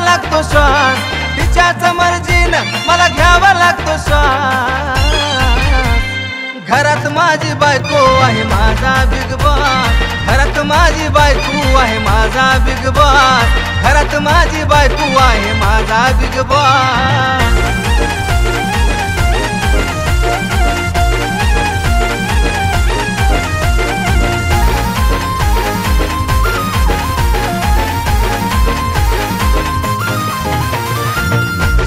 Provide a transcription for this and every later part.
लागतो श्वास, तिच्याच मर्जीनं मला घ्यावा लागतो श्वास। घरात माझी बायको आहे माझा बिग बॉस, घरात माझी बायको आहे माझा बिग बॉस, घरात माझी बायको आहे माझा बिग बॉस।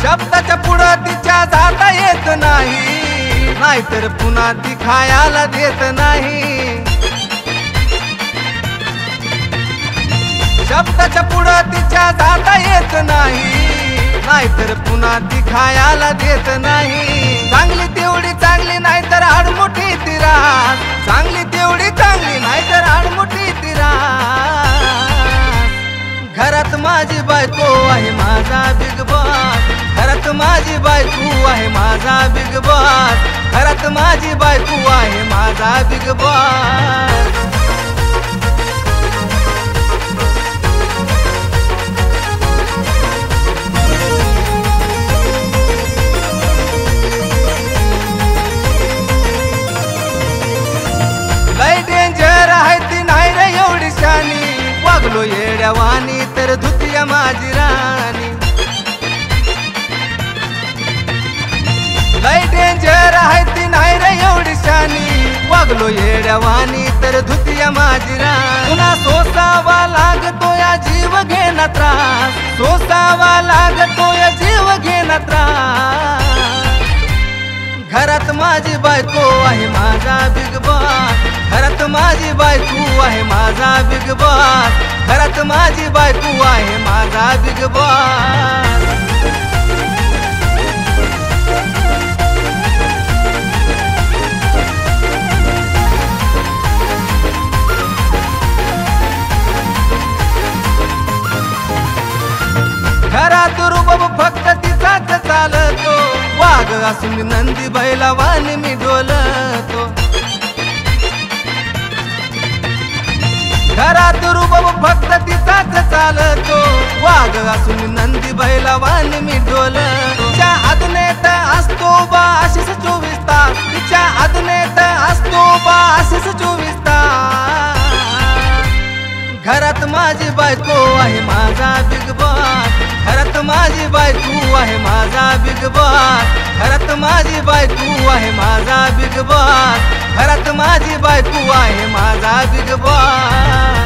शब्दाच्या पुढं तिच्या जाता येत नाही, नाहीतर पुन्हा ती खायला देत नाही। शब्दाच्या पुढं तिच्या जाता येत नाही, नाहीतर पुन्हा ती खायला देत नाही। चांगली तेवढी चांगली नाहीतर आडमुठी ती राहत, चांगली तेवढी चांगली नाहीतर आडमुठी ती राहत। घरात माझी बायको आहे माझा बिग बॉस, घरात माझी बायको आहे माझा बिग बॉस, घरात माझी बायको आहे माझा बिग बॉस। लय डेंजर आहे ती नाही रे एवढी शानी, वागलो येड्यावानी तर धुतिया माझी राणी। लय डेंजर आहे ती नाही रे एवढी शानी, वागलो येड्यावानी तर धुतिया माझी राणी। पुन्हा सोसावा लागतो या जीव घेना त्रास, सोसावा लागतो या जीव घेना त्रास। घरात माझी बायको आहे माझा बिग बॉस, घरात माझी बायको आहे माझा बिग बॉस, घरात माझी बायको आहे माझा बिग बॉस। घरात रुबाब फक्त तिचाच चालतो, वाघ असून नंदी बैलावानी मी डोलतो। घरात रुबाब फक्त तिचाच चालतो, वाघ असून नंदी बैलावानी मी डोलतो। तिच्या आदनेत असतो बा आशिष 24 तास, तिच्या आदनेत असतो बा आशिष 24 तास। घरात माझी बायको आहे माझा बिग बॉस, घरात माझी बायको आहे माझा बिग बॉस, घरात माझी बायको आहे माझा बिग बॉस, घरात माझी बायको आहे माझा बिग बॉस।